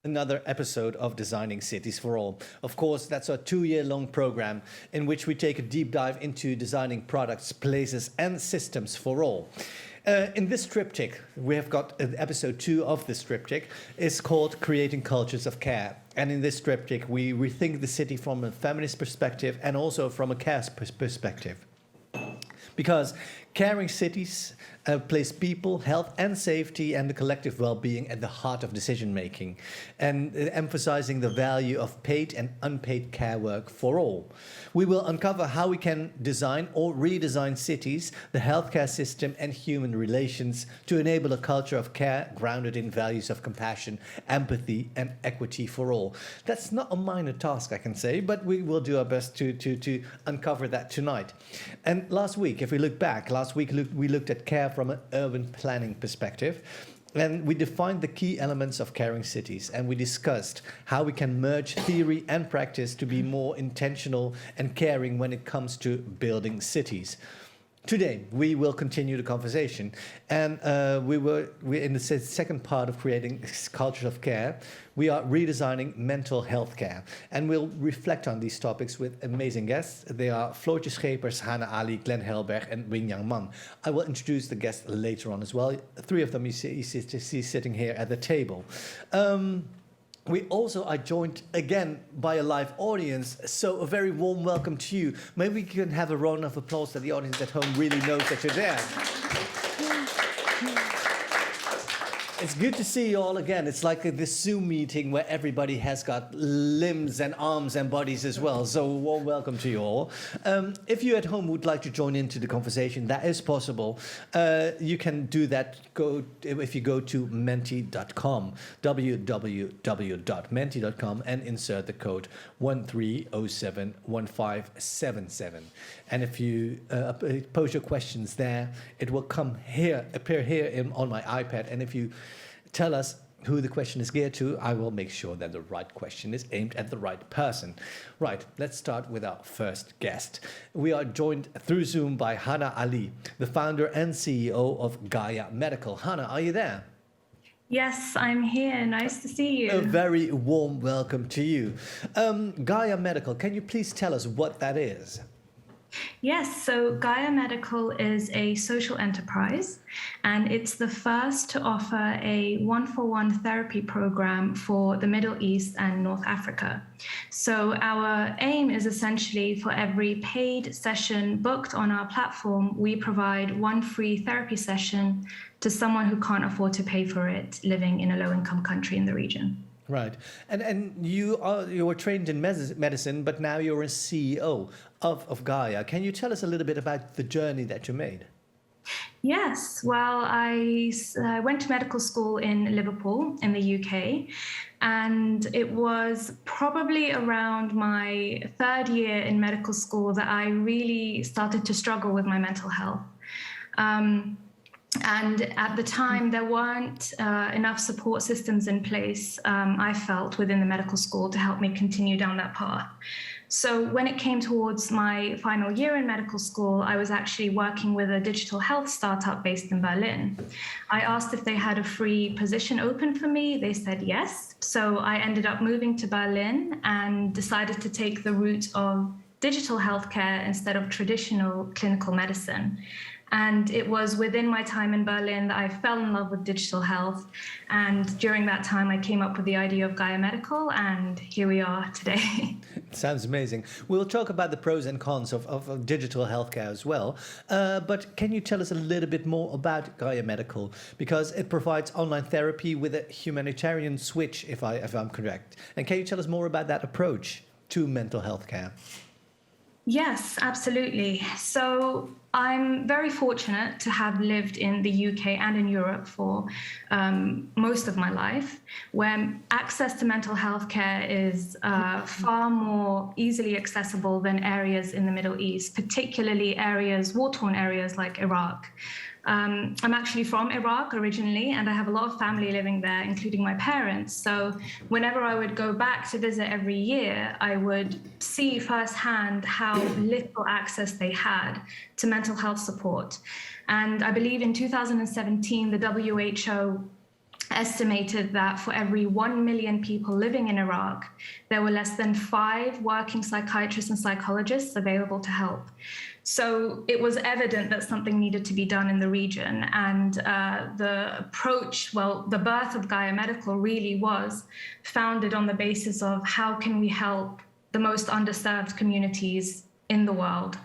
Another episode of Designing Cities for All. Of course, that's a 2-year-long program in which we take a deep dive into designing products, places, and systems for all. In this triptych, we have got episode 2 of this triptych. It's called Creating Cultures of Care. And in this triptych, we rethink the city from a feminist perspective and also from a care perspective. Because caring cities place people, health and safety and the collective well-being at the heart of decision-making, and emphasizing the value of paid and unpaid care work for all. We will uncover how we can design or redesign cities, the healthcare system and human relations to enable a culture of care grounded in values of compassion, empathy and equity for all. That's not a minor task, I can say, but we will do our best to uncover that tonight. And last week, if we look back, we looked at care from an urban planning perspective. And we defined the key elements of caring cities, and we discussed how we can merge theory and practice to be more intentional and caring when it comes to building cities. Today, we will continue the conversation, and we're in the second part of creating cultures of care. We are redesigning mental health care, and we'll reflect on these topics with amazing guests. They are Floortje Scheepers, Hana Ali, Glen Helberg, and Wing-Yang Man. I will introduce the guests later on as well. 3 of them you see sitting here at the table. We also are joined again by a live audience, so a very warm welcome to you. Maybe we can have a round of applause that the audience at home really knows that you're there. It's good to see you all again. It's like this Zoom meeting where everybody has got limbs and arms and bodies as well. So warm welcome to you all. If you at home would like to join into the conversation, that is possible. You can do that if you go to menti.com, www.menti.com, and insert the code 13071577. And if you pose your questions there, it will appear here on my iPad. And if you tell us who the question is geared to, I will make sure that the right question is aimed at the right person. Right, let's start with our first guest. We are joined through Zoom by Hana Ali, the founder and CEO of Gaia Medical. Hana, are you there? Yes, I'm here. Nice to see you. A very warm welcome to you. Gaia Medical, can you please tell us what that is? Yes, so Gaia Medical is a social enterprise, and it's the first to offer a 1-for-1 therapy program for the Middle East and North Africa. So our aim is essentially for every paid session booked on our platform, we provide 1 free therapy session to someone who can't afford to pay for it living in a low-income country in the region. Right. And you were trained in medicine, but now you're a CEO of Gaia. Can you tell us a little bit about the journey that you made? Yes. Well, I went to medical school in Liverpool in the UK, and it was probably around my 3rd year in medical school that I really started to struggle with my mental health. And at the time, there weren't enough support systems in place, I felt, within the medical school to help me continue down that path. So when it came towards my final year in medical school, I was actually working with a digital health startup based in Berlin. I asked if they had a free position open for me. They said yes. So I ended up moving to Berlin and decided to take the route of digital healthcare instead of traditional clinical medicine. And it was within my time in Berlin that I fell in love with digital health. And during that time, I came up with the idea of Gaia Medical, and here we are today. It sounds amazing. We'll talk about the pros and cons of digital healthcare as well. But can you tell us a little bit more about Gaia Medical? Because it provides online therapy with a humanitarian switch, if I'm correct. And can you tell us more about that approach to mental health care? Yes, absolutely. So I'm very fortunate to have lived in the UK and in Europe for most of my life, where access to mental health care is far more easily accessible than areas in the Middle East, particularly war-torn areas like Iraq. I'm actually from Iraq originally, and I have a lot of family living there, including my parents. So whenever I would go back to visit every year, I would see firsthand how little access they had to mental health support. And I believe in 2017, the WHO estimated that for every 1 million people living in Iraq, there were less than 5 working psychiatrists and psychologists available to help. So it was evident that something needed to be done in the region. And the approach, well, the birth of Gaia Medical really was founded on the basis of how can we help the most underserved communities in the world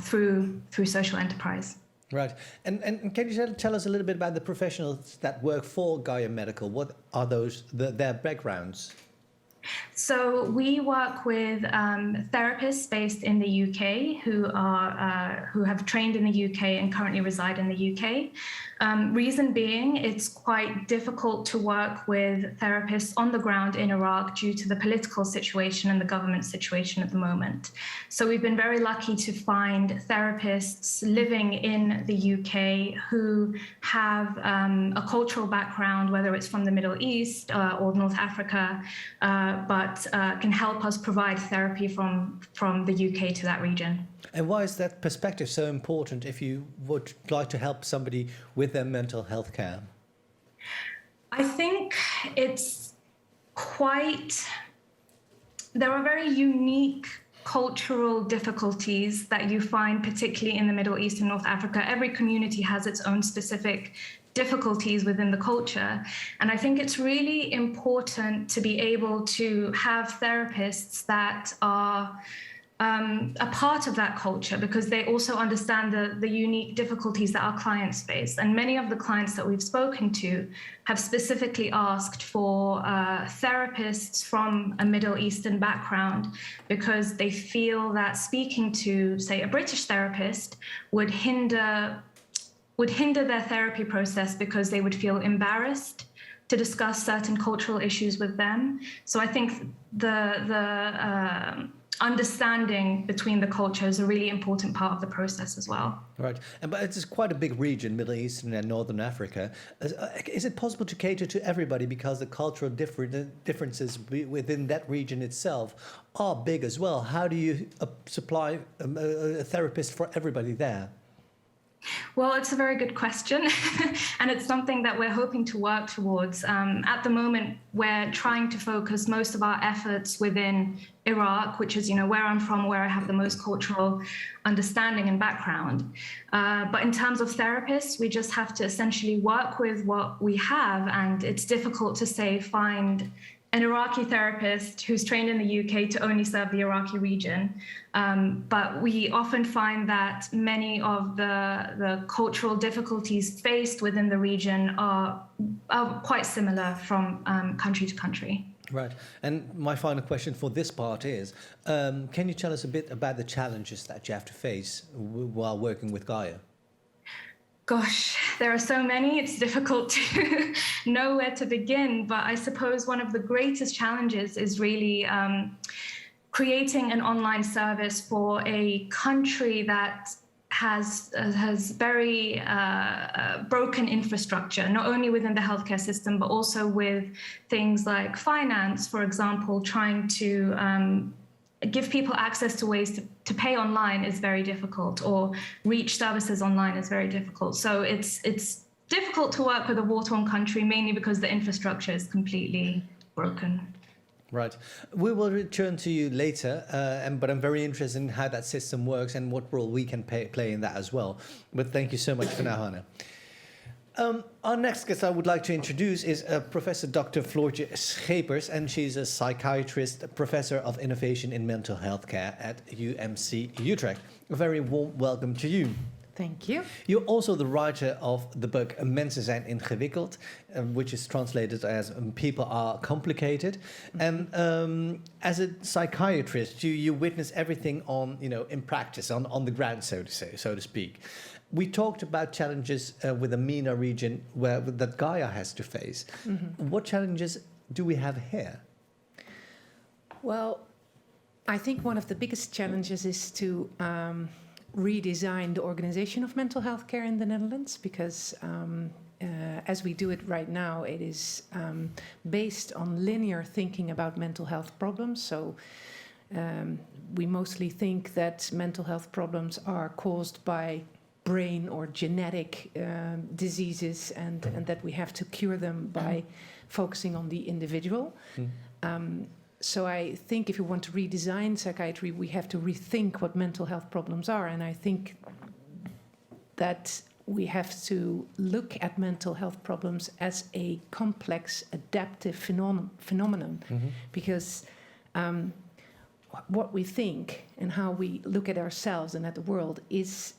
through social enterprise. Right. And can you tell us a little bit about the professionals that work for Gaia Medical? What are their backgrounds? So we work with therapists based in the UK who have trained in the UK and currently reside in the UK. Reason being, it's quite difficult to work with therapists on the ground in Iraq due to the political situation and the government situation at the moment. So we've been very lucky to find therapists living in the UK who have a cultural background, whether it's from the Middle East or North Africa, but can help us provide therapy from the UK to that region. And why is that perspective so important if you would like to help somebody with their mental health care? I think there are very unique cultural difficulties that you find, particularly in the Middle East and North Africa. Every community has its own specific difficulties within the culture. And I think it's really important to be able to have therapists that are a part of that culture, because they also understand the unique difficulties that our clients face. And many of the clients that we've spoken to have specifically asked for therapists from a Middle Eastern background, because they feel that speaking to, say, a British therapist would hinder their therapy process because they would feel embarrassed to discuss certain cultural issues with them. So I think the understanding between the cultures is a really important part of the process as well. Right, but it's quite a big region, Middle Eastern and Northern Africa. Is it possible to cater to everybody, because the cultural differences within that region itself are big as well? How do you supply a therapist for everybody there? Well, it's a very good question, and it's something that we're hoping to work towards. At the moment, we're trying to focus most of our efforts within Iraq, which is, where I'm from, where I have the most cultural understanding and background. But in terms of therapists, we just have to essentially work with what we have, and it's difficult to find an Iraqi therapist who's trained in the UK to only serve the Iraqi region. But we often find that many of the cultural difficulties faced within the region are quite similar from country to country. Right. And my final question for this part is, can you tell us a bit about the challenges that you have to face while working with Gaia? Gosh, there are so many, it's difficult to know where to begin. But I suppose one of the greatest challenges is really creating an online service for a country that has very broken infrastructure, not only within the healthcare system, but also with things like finance, for example. Trying to give people access to ways to pay online is very difficult, or reach services online is very difficult. So it's difficult to work with a war-torn country, mainly because the infrastructure is completely broken. Right. We will return to you later, but I'm very interested in how that system works and what role we can play in that as well. But thank you so much for now, Hana. Our next guest I would like to introduce is Professor Dr. Floortje Scheepers, and she's a psychiatrist, Professor of Innovation in Mental Health Care at UMC Utrecht. A very warm welcome to you. Thank you. You're also the writer of the book Mensen zijn ingewikkeld, which is translated as People Are Complicated. And as a psychiatrist, you witness everything in practice, on the ground, so to speak. We talked about challenges with the MENA region that Gaia has to face. Mm-hmm. What challenges do we have here? Well, I think one of the biggest challenges is to redesign the organization of mental health care in the Netherlands, because as we do it right now, it is based on linear thinking about mental health problems. So we mostly think that mental health problems are caused by brain or genetic diseases, and that we have to cure them by focusing on the individual. So I think if you want to redesign psychiatry, we have to rethink what mental health problems are. And I think that we have to look at mental health problems as a complex, adaptive phenomenon. Because what we think and how we look at ourselves and at the world is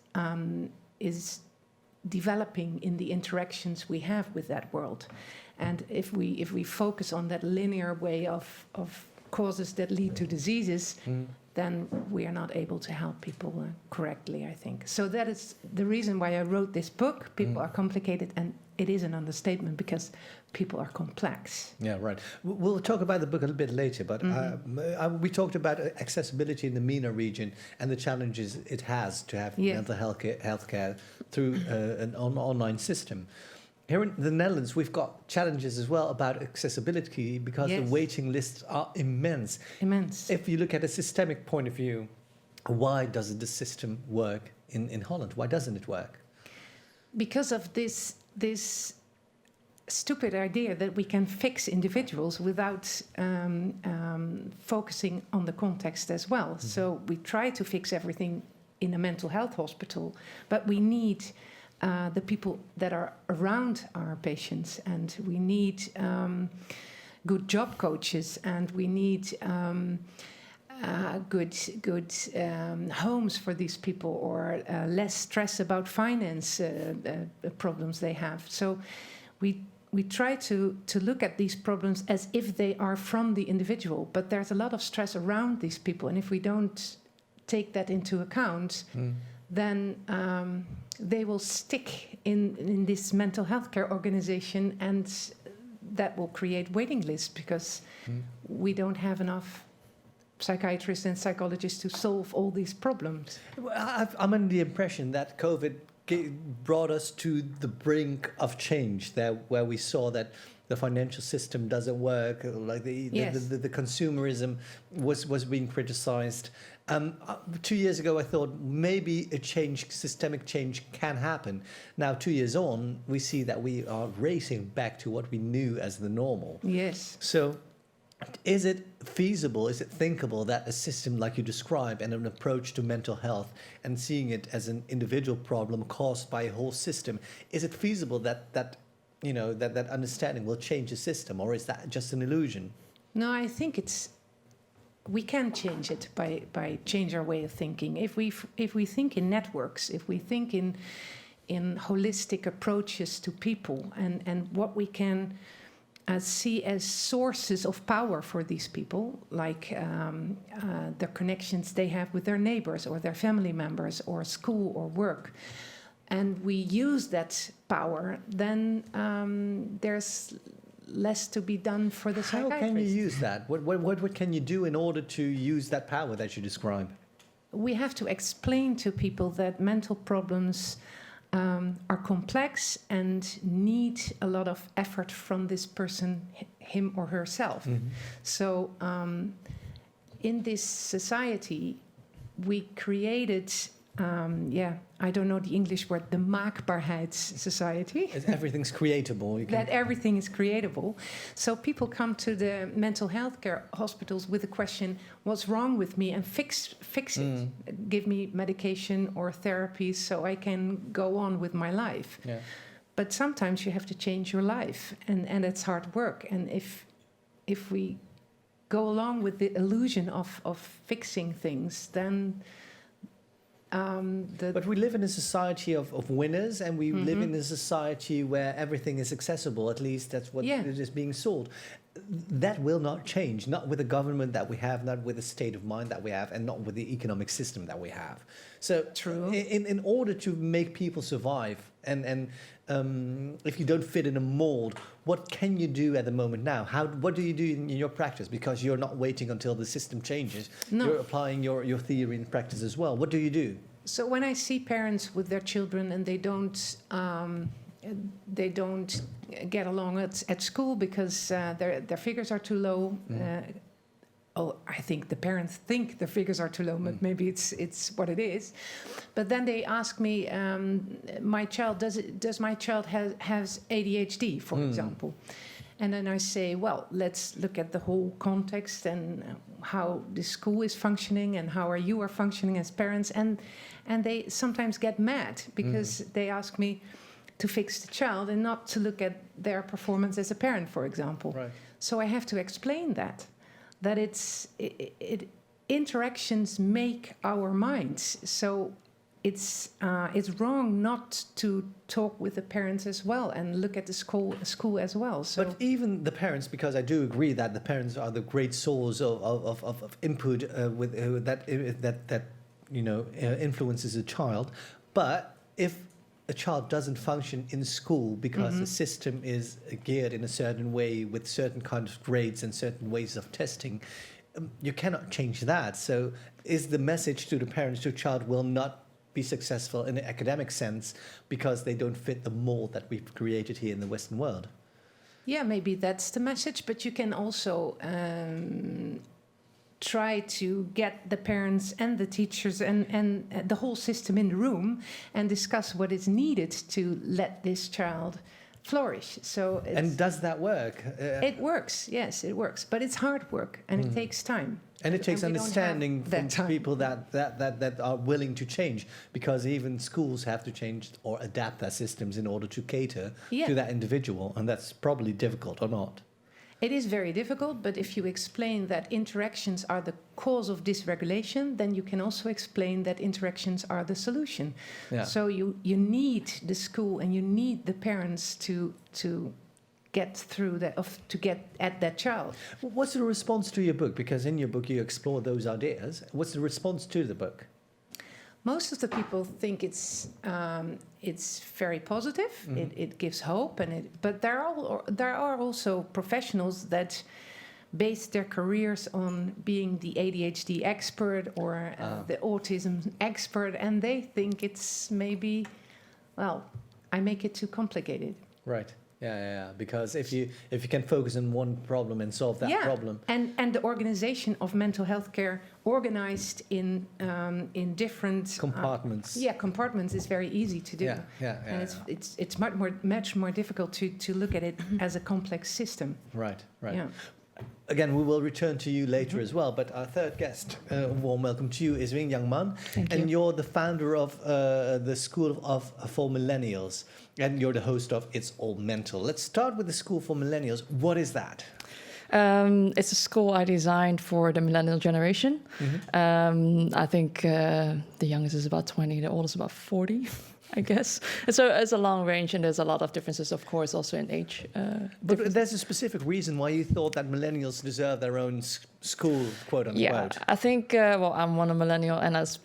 developing in the interactions we have with that world. And if we focus on that linear way of causes that lead to diseases, then we are not able to help people correctly, I think. So that is the reason why I wrote this book. People are complicated, and it is an understatement because people are complex. Yeah, right. We'll talk about the book a little bit later, but we talked about accessibility in the MENA region and the challenges it has to have mental health care through an online system. Here in the Netherlands, we've got challenges as well about accessibility because the waiting lists are immense. If you look at a systemic point of view, why doesn't the system work in Holland? Why doesn't it work? Because of this stupid idea that we can fix individuals without focusing on the context as well. So we try to fix everything in a mental health hospital, but we need the people that are around our patients, and we need good job coaches, and we need good homes for these people, or less stress about finance problems they have. So we try to look at these problems as if they are from the individual, but there's a lot of stress around these people, and if we don't take that into account, then they will stick in this mental health care organization, and that will create waiting lists because we don't have enough psychiatrists and psychologists to solve all these problems. I'm under the impression that COVID brought us to the brink of change, there where we saw that the financial system doesn't work, like the consumerism was being criticized. 2 years ago, I thought maybe systemic change can happen. Now, 2 years on, we see that we are racing back to what we knew as the normal. Yes. So is it feasible, is it thinkable that a system like you describe and an approach to mental health and seeing it as an individual problem caused by a whole system, is it feasible that understanding will change the system, or is that just an illusion? No, I think we can change it by change our way of thinking. If we think in networks, if we think in holistic approaches to people, and what we can see as sources of power for these people, like the connections they have with their neighbors or their family members or school or work, and we use that power, then there's less to be done for the psychiatrist. How can you use that? What can you do in order to use that power that you describe? We have to explain to people that mental problems are complex and need a lot of effort from this person, him or herself. So in this society, we created, I don't know the English word, the maakbaarheidssociety. Everything's creatable. That everything is creatable. So people come to the mental health care hospitals with the question, what's wrong with me? And fix it. Give me medication or therapy so I can go on with my life. Yeah. But sometimes you have to change your life, and it's hard work. And if we go along with the illusion of fixing things, then but we live in a society of winners, and we live in a society where everything is accessible. At least that's what it is being sold. That will not change, not with the government that we have, not with the state of mind that we have, and not with the economic system that we have. So true. In order to make people survive, and if you don't fit in a mold, what can you do at the moment now? What do you do in your practice? Because you're not waiting until the system changes. No. You're applying your theory in practice as well. What do you do? So when I see parents with their children and they don't get along at school because their figures are too low, oh, I think the parents think the figures are too low, but maybe it's what it is. But then they ask me, does my child has ADHD, for example? And then I say, well, let's look at the whole context and how the school is functioning and how you are functioning as parents. And they sometimes get mad because they ask me to fix the child and not to look at their performance as a parent, for example. Right. So I have to explain that interactions make our minds. So it's wrong not to talk with the parents as well and look at the school as well. So, but even the parents, because I do agree that the parents are the great source of input that influences a child. But if a child doesn't function in school because the system is geared in a certain way with certain kinds of grades and certain ways of testing, you cannot change that. So is the message to the parents to a child will not be successful in the academic sense because they don't fit the mold that we've created here in the Western world? Yeah, maybe that's the message, but you can also try to get the parents and the teachers and the whole system in the room and discuss what is needed to let this child flourish. So and does that work? It works, yes, it works, but it's hard work and it takes time. And it takes understanding from people that are willing to change, because even schools have to change or adapt their systems in order to cater to that individual, and that's probably difficult or not. It is very difficult, but if you explain that interactions are the cause of dysregulation, then you can also explain that interactions are the solution. Yeah. So you need the school and you need the parents to get through that, to get at that child. What's the response to your book? Because in your book you explore those ideas. What's the response to the book? Most of the people think it's very positive. It gives hope, but there are also professionals that base their careers on being the ADHD expert or the autism expert, and they think it's maybe, well, I make it too complicated. Right. Yeah. Because if you can focus on one problem and solve that problem, and the organization of mental health care organized in different compartments. Compartments is very easy to do. And it's much more difficult to look at it as a complex system. Right. Yeah. Again, we will return to you later as well, but our third guest, warm welcome to you, is Wing Young Man. Thank you. And you're the founder of the School for Millennials, and you're the host of It's All Mental. Let's start with the School for Millennials. What is that? It's a school I designed for the millennial generation. I think the youngest is about 20, the oldest about 40. I guess. And so it's a long range, and there's a lot of differences, of course, also in age. But there's a specific reason why you thought that millennials deserve their own school, quote unquote. Yeah, I think, I'm one millennial, and as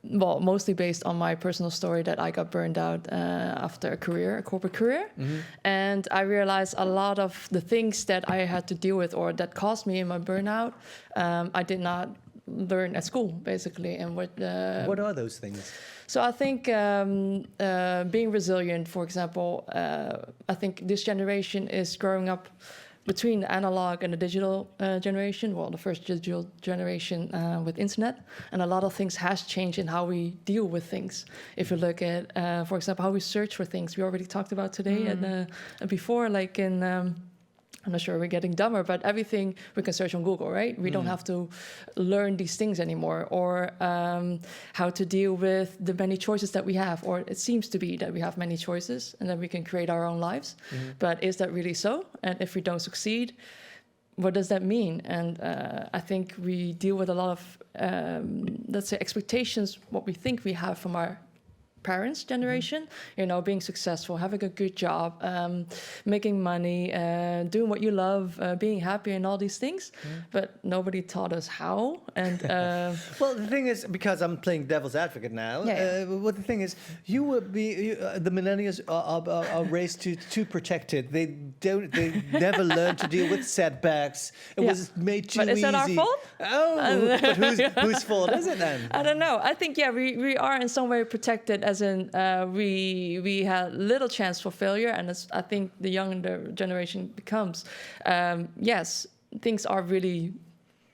mostly based on my personal story that I got burned out after a corporate career. And I realized a lot of the things that I had to deal with or that caused me in my burnout, I did not learn at school, basically. And what are those things? So I think being resilient, for example, I think this generation is growing up between the analog and the digital generation. Well, the first digital generation with internet, and a lot of things has changed in how we deal with things. If you look at, for example, how we search for things, we already talked about today and before, like in. I'm not sure we're getting dumber, but everything we can search on Google, right? We don't have to learn these things anymore, or how to deal with the many choices that we have, or it seems to be that we have many choices and then we can create our own lives. But is that really so? And if we don't succeed, what does that mean? And I think we deal with a lot of, let's say, expectations, what we think we have from our parents' generation, being successful, having a good job, making money, doing what you love, being happy, and all these things. But nobody taught us how. And well, the thing is, because I'm playing devil's advocate now. What the thing is, the millennials are raised to protected. They never learn to deal with setbacks. It was made too easy. But is that our fault? Oh, but whose fault is it then? I don't know. I think we are in some way protected. As in, we had little chance for failure, and as I think the younger generation becomes, yes, things are really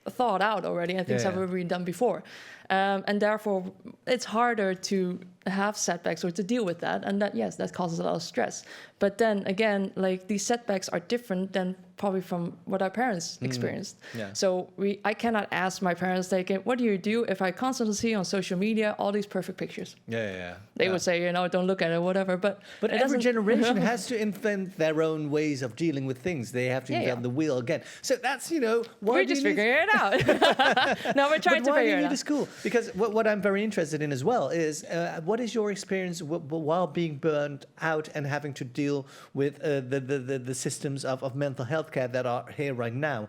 thought out already and things have already been done before. And therefore, it's harder to have setbacks or to deal with that. And that, yes, that causes a lot of stress. But then again, like these setbacks are different than probably from what our parents experienced. So I cannot ask my parents, like, what do you do if I constantly see on social media all these perfect pictures? They would say, you know, don't look at it, whatever. But every generation has to invent their own ways of dealing with things. They have to invent the wheel again. So that's, you know, why we're just figuring it out. No, we're trying to figure it out. Why do you need a school? Because what I'm very interested in as well is what is your experience while being burned out and having to deal with the systems of mental health care that are here right now?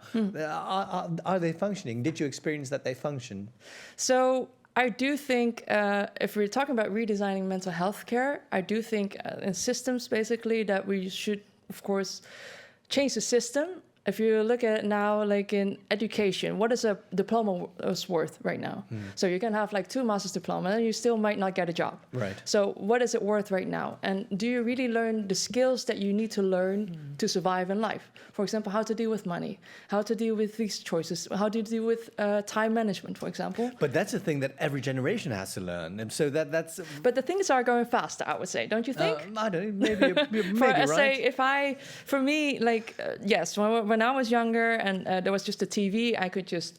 Are they functioning? Did you experience that they function? So I do think if we're talking about redesigning mental health care, I do think in systems basically that we should, of course, change the system. If you look at it now, like in education, what is a diploma worth right now? So you can have like 2 master's diploma and you still might not get a job. Right. So what is it worth right now? And do you really learn the skills that you need to learn to survive in life? For example, how to deal with money, how to deal with these choices, how to deal with time management, for example. But that's a thing that every generation has to learn. And so that's... But the things are going faster, I would say, don't you think? I don't know, maybe you're maybe right. Say, for me, like, yes, when I was younger and there was just a TV, I could just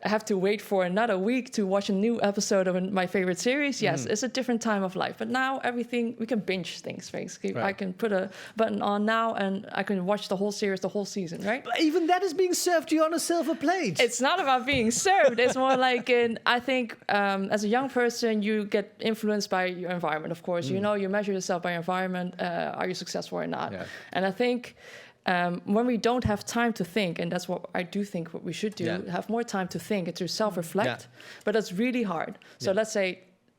have to wait for another week to watch a new episode of my favorite series. Yes, it's a different time of life. But now everything, we can binge things, basically. Right. I can put a button on now and I can watch the whole series, the whole season, right? But even that is being served to you on a silver plate. It's not about being served. It's more like, I think as a young person, you get influenced by your environment, of course. You know, you measure yourself by your environment. Are you successful or not? Yeah. And I think... when we don't have time to think, and that's what I do think what we should do, have more time to think and to self-reflect, but that's really hard. So let's say,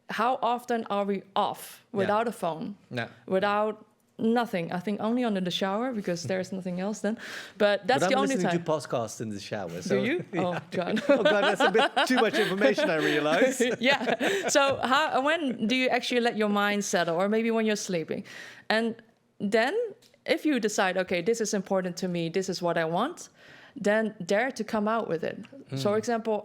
how often are we off without a phone, without nothing? I think only under the shower because there's nothing else then. But that's the only time. I'm listening to podcasts in the shower. So do you? Oh, God. Oh, God, that's a bit too much information, I realize. So when do you actually let your mind settle? Or maybe when you're sleeping. And then... if you decide, okay, this is important to me, this is what I want, then dare to come out with it. So, for example,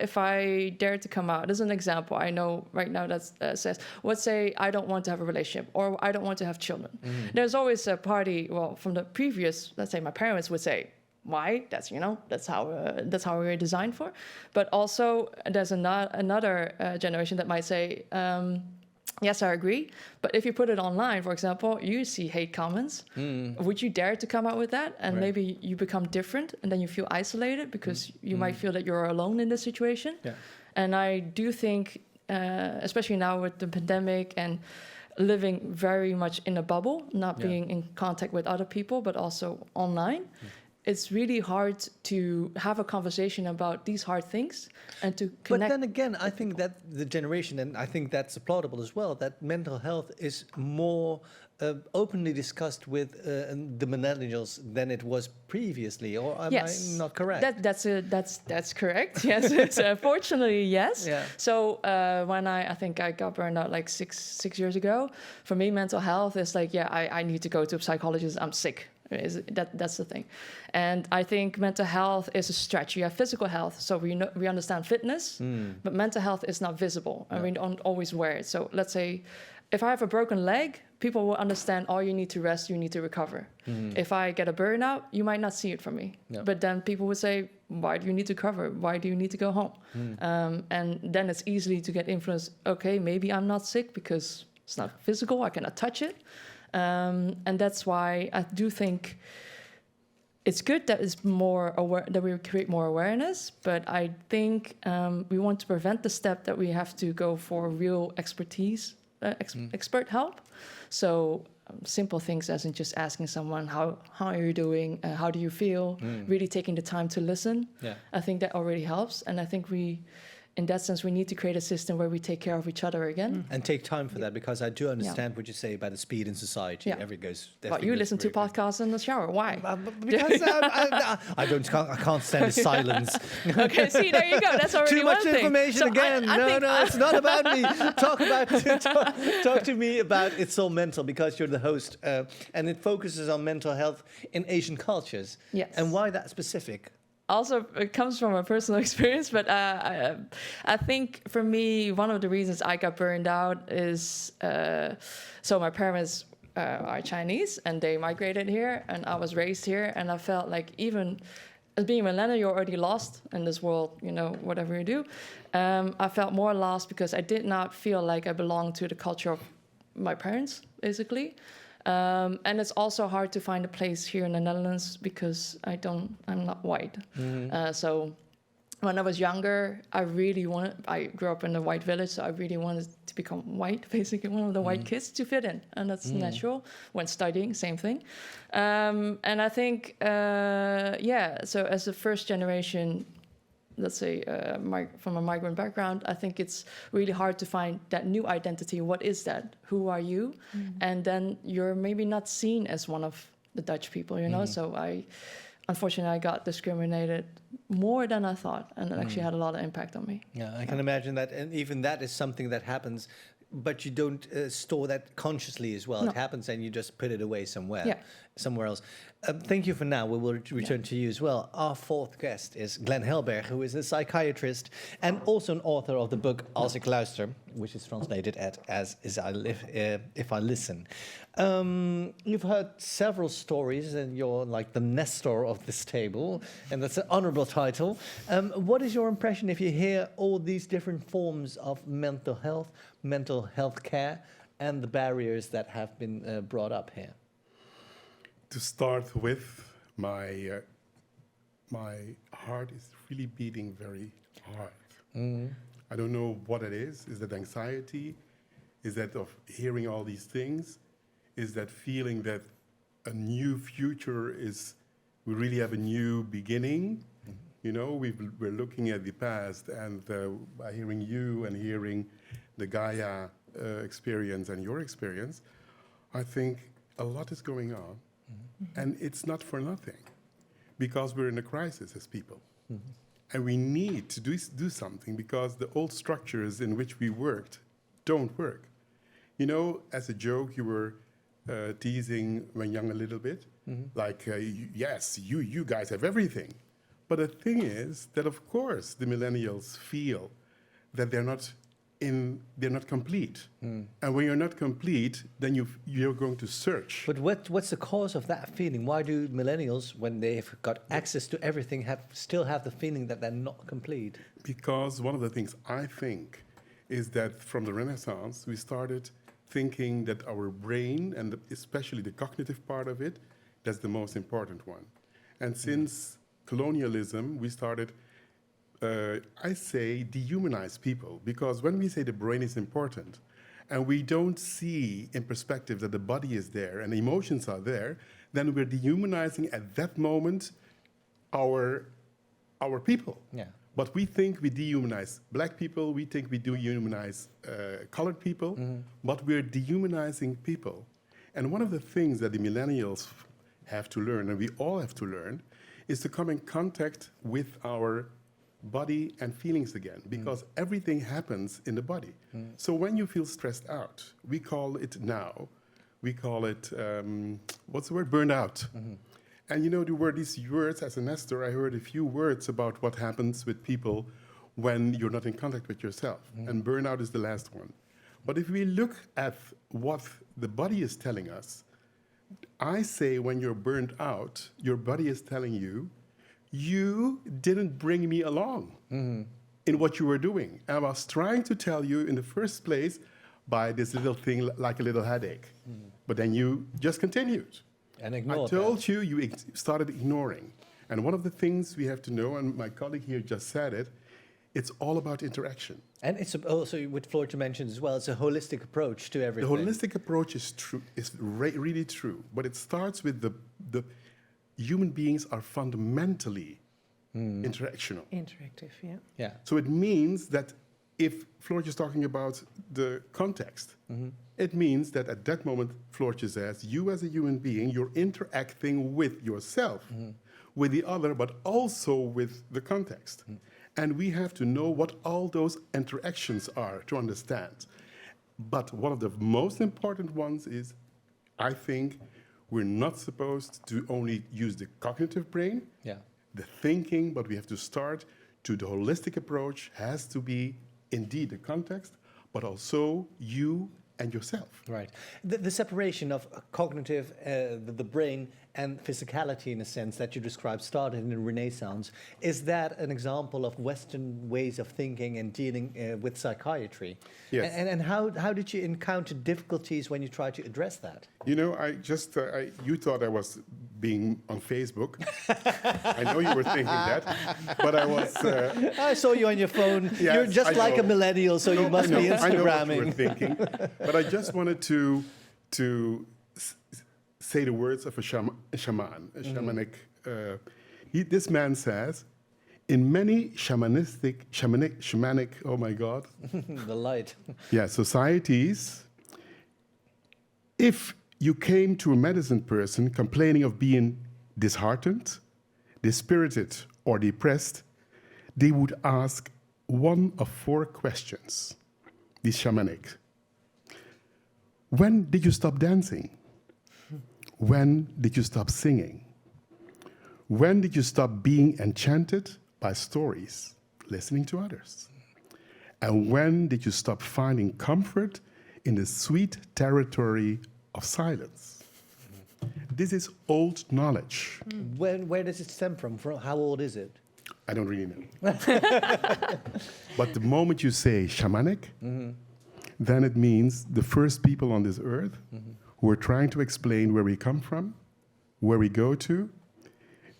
if I dare to come out, as an example, I know right now that says, let's say I don't want to have a relationship or I don't want to have children. There's always a party, well, from the previous, let's say my parents would say, why? That's, you know, that's how we were designed for. But also there's another generation that might say, yes, I agree. But if you put it online, for example, you see hate comments. Would you dare to come out with that? And maybe you become different and then you feel isolated because you might feel that you're alone in this situation. And I do think, especially now with the pandemic and living very much in a bubble, not being in contact with other people, but also online, it's really hard to have a conversation about these hard things and to connect. But then again, I think that the generation, and I think that's applaudable as well, that mental health is more openly discussed with the millennials than it was previously, or am I not correct? That's correct. Yes, it's, fortunately, yes. So when I think I got burned out like six years ago, for me, mental health is like, I need to go to a psychologist, I'm sick. That's the thing. And I think mental health is a stretch. You have physical health, so we understand fitness, but mental health is not visible, and we don't always wear it. So let's say if I have a broken leg, people will understand, oh, you need to rest, you need to recover. If I get a burnout, you might not see it from me. But then people would say, why do you need to recover? Why do you need to go home? And then it's easily to get influenced. Okay, maybe I'm not sick because it's not physical, I cannot touch it. And that's why I do think it's good that it's more aware, that we create more awareness. But I think we want to prevent the step that we have to go for real expertise, expert help. So simple things as in just asking someone, how are you doing? How do you feel? Really taking the time to listen. I think that already helps. And I think in that sense, we need to create a system where we take care of each other again. And take time for that, because I do understand what you say about the speed in society. But you listen to podcasts in the shower. Why? Because I can't stand the silence. Okay, see, there you go. That's already too much one information thing. again. No, it's not about me. Talk to me about It's All Mental, because you're the host, and it focuses on mental health in Asian cultures. Yes. And why that specific? also it comes from a personal experience, but I think for me, one of the reasons I got burned out is so my parents are Chinese and they migrated here, and I was raised here, and I felt like even as being a millennial, you're already lost in this world, you know, whatever you do. I felt more lost because I did not feel like I belonged to the culture of my parents, basically. And it's also hard to find a place here in the Netherlands because I'm not white. So when I was younger, I grew up in a white village, so I really wanted to become white, basically one of the white kids to fit in. And that's natural. When studying, same thing. And I think, so as a first generation, let's say from a migrant background, I think it's really hard to find that new identity. What is that? Who are you? And then you're maybe not seen as one of the Dutch people, you know? So unfortunately, I got discriminated more than I thought, and it actually had a lot of impact on me. Yeah, I can imagine that, and even that is something that happens, but you don't store that consciously as well. No. It happens and you just put it away somewhere else. Thank you for now. We will return to you as well. Our fourth guest is Glen Helberg, who is a psychiatrist and also an author of the book Als ik luister, which is translated as If I Listen. You've heard several stories, and you're like the Nestor of this table, and that's an honorable title. What is your impression if you hear all these different forms of mental health care, and the barriers that have been brought up here? To start with, my heart is really beating very hard. I don't know what it is. Is that anxiety? Is that of hearing all these things? Is that feeling that a new future we really have a new beginning? You know, we're looking at the past, and by hearing you and hearing the Gaia experience and your experience, I think a lot is going on. And it's not for nothing, because we're in a crisis as people. And we need to do something, because the old structures in which we worked don't work. You know, as a joke, you were teasing when young a little bit, like, yes, you guys have everything. But the thing is that, of course, the millennials feel that they're not complete. And when you're not complete, then you're going to search. But what's the cause of that feeling? Why do millennials, when they've got access to everything, still have the feeling that they're not complete? Because one of the things I think is that from the Renaissance, we started thinking that our brain, and especially the cognitive part of it, that's the most important one. And since colonialism, we started I say dehumanize people, because when we say the brain is important and we don't see in perspective that the body is there and the emotions are there, then we're dehumanizing at that moment our people. Yeah. But we think we dehumanize black people, we think we dehumanize colored people, but we're dehumanizing people. And one of the things that the millennials have to learn, and we all have to learn, is to come in contact with our body and feelings again, because everything happens in the body. So when you feel stressed out, we call it what's the word? Burned out. And you know, there were these words, as a Nestor, I heard a few words about what happens with people when you're not in contact with yourself. And burnout is the last one. But if we look at what the body is telling us, I say when you're burned out, your body is telling you, you didn't bring me along in what you were doing. And I was trying to tell you in the first place by this little thing like a little headache. But then you just continued. And ignored I told you, you started ignoring. And one of the things we have to know, and my colleague here just said it, it's all about interaction. And it's also, what Floortje mentioned as well, it's a holistic approach to everything. The holistic approach is true, is really true. But it starts with the human beings are fundamentally interactional. Interactive, yeah. Yeah. So it means that if Floortje is talking about the context, it means that at that moment, Floortje says, you as a human being, you're interacting with yourself, with the other, but also with the context. And we have to know what all those interactions are to understand. But one of the most important ones is, I think, we're not supposed to only use the cognitive brain, the thinking, but we have to start to the holistic approach has to be indeed the context, but also you and yourself. Right. The separation of cognitive, the brain, and physicality, in a sense, that you described started in the Renaissance. Is that an example of Western ways of thinking and dealing with psychiatry? Yes. And how did you encounter difficulties when you tried to address that? You know, you thought I was being on Facebook. I know you were thinking that, but I was. I saw you on your phone. Yes, You're just I like a know. millennial, so you must be I know what you were Instagramming. thinking, but I just wanted to say the words of a shaman, a shamanic. This man says, in many shamanic. Oh my God. The light. Yeah, societies. If you came to a medicine person complaining of being disheartened, dispirited, or depressed, they would ask one of 4 questions. These shamanic. When did you stop dancing? When did you stop singing? When did you stop being enchanted by stories, listening to others? And when did you stop finding comfort in the sweet territory of silence? This is old knowledge. Where does it stem from? How old is it? I don't really know. But the moment you say shamanic, then it means the first people on this earth who were trying to explain where we come from, where we go to.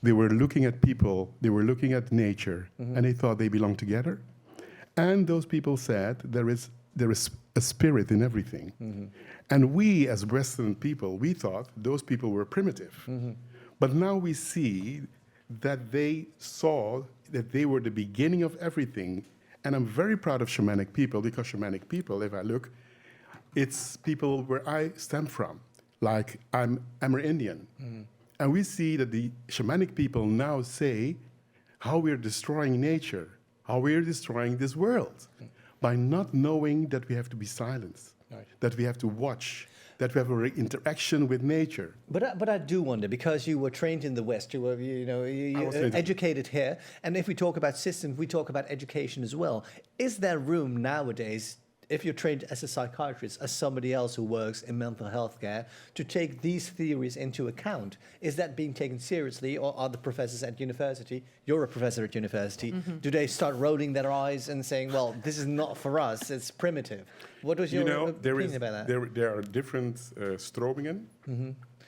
They were looking at people, they were looking at nature, and they thought they belonged together. And those people said there is a spirit in everything. And we, as Western people, we thought those people were primitive. But now we see that they saw that they were the beginning of everything. And I'm very proud of shamanic people, because shamanic people, if I look, it's people where I stem from. Like I'm Amerindian. And we see that the shamanic people now say how we're destroying nature, how we're destroying this world by not knowing that we have to be silent, that we have to watch, that we have an interaction with nature. But I do wonder, because you were trained in the West, you were educated here, and if we talk about systems, we talk about education as well. Is there room nowadays, if you're trained as a psychiatrist, as somebody else who works in mental health care, to take these theories into account? Is that being taken seriously, or are the professors at university, you're a professor at university, do they start rolling their eyes and saying, well, this is not for us, it's primitive? What was your opinion about that? There are different stromingen.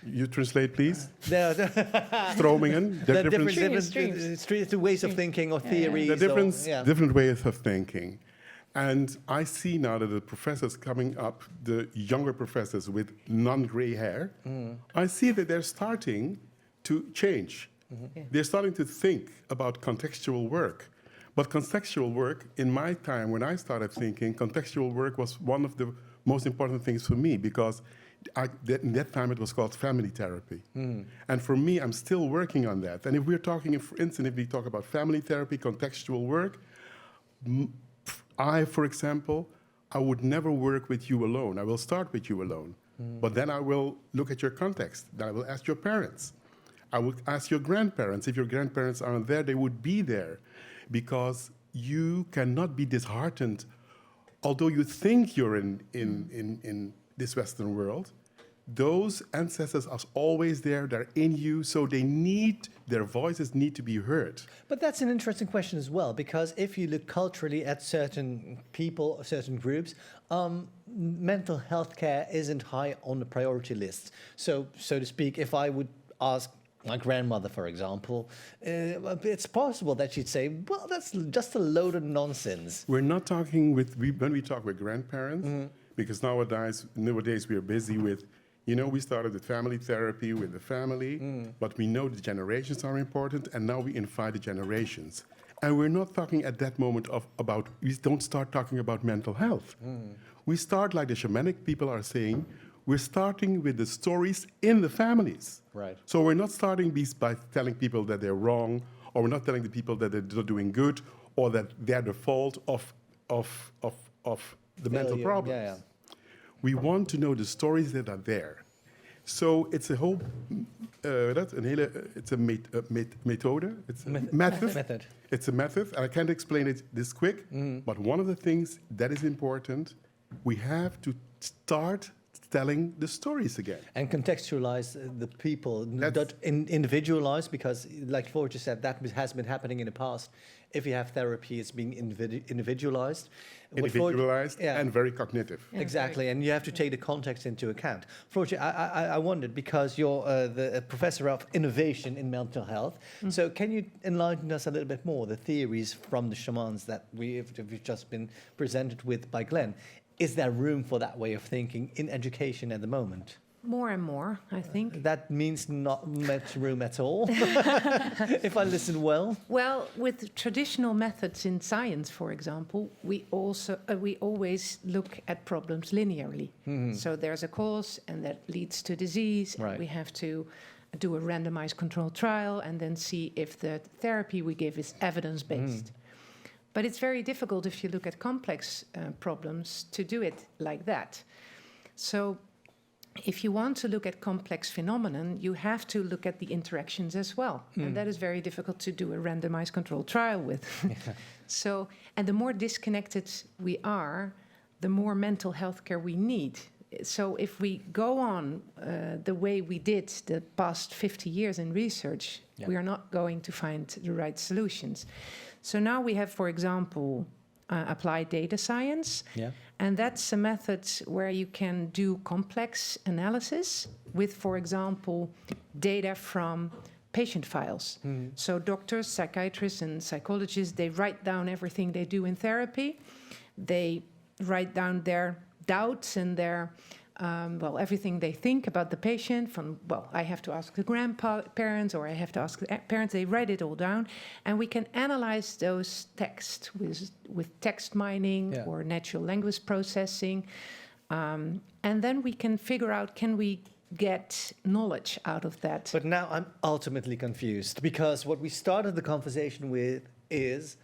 You translate, please. Stromingen. There are different ways of thinking or theories. There are different ways of thinking. And I see now that the professors coming up, the younger professors with non-gray hair, I see that they're starting to change. They're starting to think about contextual work. But contextual work, in my time when I started thinking, contextual work was one of the most important things for me, because in that time it was called family therapy. And for me, I'm still working on that. And if we're talking, for instance, if we talk about family therapy, contextual work, for example, I would never work with you alone. I will start with you alone. But then I will look at your context. Then I will ask your parents. I will ask your grandparents. If your grandparents aren't there, they would be there. Because you cannot be disheartened. Although you think you're in this Western world, those ancestors are always there, they're in you, so their voices need to be heard. But that's an interesting question as well, because if you look culturally at certain people, certain groups, mental health care isn't high on the priority list. So to speak, if I would ask my grandmother, for example, it's possible that she'd say, well, that's just a load of nonsense. We're not talking when we talk with grandparents, because nowadays we are busy with, we started with family therapy with the family, but we know the generations are important, and now we invite the generations. And we're not talking at that moment we don't start talking about mental health. We start, like the shamanic people are saying, we're starting with the stories in the families. Right. So we're not starting by telling people that they're wrong, or we're not telling the people that they're not doing good, or that they're the fault of the mental problems. We want to know the stories that are there. So it's a whole it's a methode. It's a method. It's a method, and I can't explain it this quick. But one of the things that is important, we have to start telling the stories again. And contextualize the people, not individualize, because like Floortje said, that has been happening in the past. If you have therapy, it's being individualized. And very cognitive. Yeah, exactly, and you have to take the context into account. Floortje, I wondered, because you're the professor of innovation in mental health, so can you enlighten us a little bit more, the theories from the shamans that we've just been presented with by Glenn? Is there room for that way of thinking in education at the moment? More and more, I think. That means not much room at all, if I listen well. Well, with traditional methods in science, for example, we always look at problems linearly. So there's a cause, and that leads to disease. Right. And we have to do a randomized controlled trial and then see if the therapy we give is evidence-based. But it's very difficult if you look at complex problems to do it like that. So if you want to look at complex phenomenon, you have to look at the interactions as well. And that is very difficult to do a randomized controlled trial with. So, and the more disconnected we are, the more mental health care we need. So if we go on the way we did the past 50 years in research, we are not going to find the right solutions. So now we have, for example, applied data science. And that's a method where you can do complex analysis with, for example, data from patient files. So doctors, psychiatrists, and psychologists, they write down everything they do in therapy. They write down their doubts and their everything they think about the patient. I have to ask the grandparents, or I have to ask the parents. They write it all down, and we can analyze those texts with text mining or natural language processing, and then we can figure out, can we get knowledge out of that? But now I'm ultimately confused, because what we started the conversation with is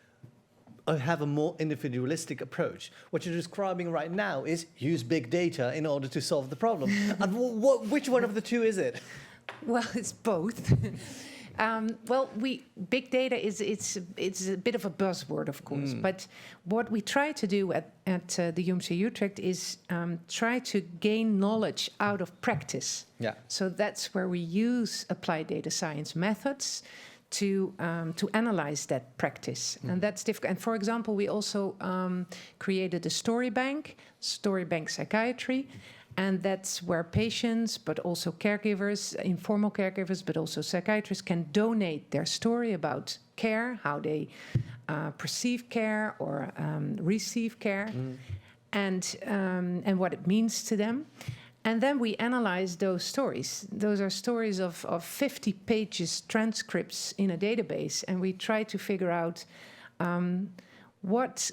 have a more individualistic approach. What you're describing right now is use big data in order to solve the problem. And which one of the two is it? Well, it's both. Big data it's a bit of a buzzword, of course. But what we try to do at the UMC Utrecht is try to gain knowledge out of practice. So that's where we use applied data science methods to analyze that practice. And that's difficult. And for example, we also created a story bank psychiatry, and that's where patients, but also caregivers, informal caregivers, but also psychiatrists can donate their story about care, how they perceive care or receive care, and what it means to them. And then we analyze those stories. Those are stories of 50 pages transcripts in a database, and we try to figure out what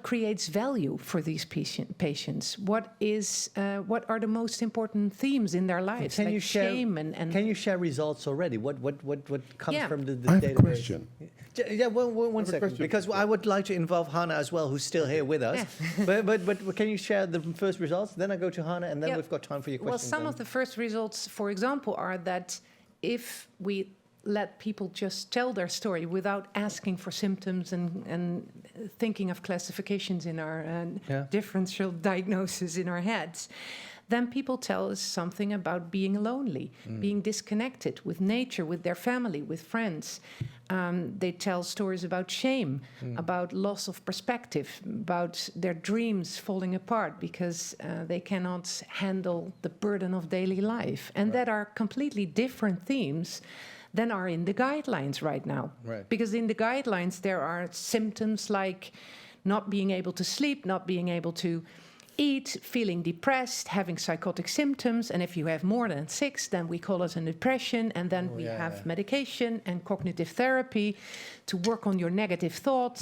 creates value for these patients. What are the most important themes in their lives? Can like you share shame and Can you share results already? What comes from the I have database? a question. One second, because I would like to involve Hana as well, who's still here with us. But can you share the first results? Then I go to Hana, and then we've got time for your questions. Well, some of the first results, for example, are that if we let people just tell their story without asking for symptoms and thinking of classifications in our differential diagnosis in our heads, then people tell us something about being lonely, being disconnected with nature, with their family, with friends. They tell stories about shame, about loss of perspective, about their dreams falling apart because they cannot handle the burden of daily life. And that are completely different themes than are in the guidelines right now. Because in the guidelines there are symptoms like not being able to sleep, not being able to eat, feeling depressed, having psychotic symptoms, and if you have more than 6, then we call it a depression, and then we have medication and cognitive therapy to work on your negative thoughts,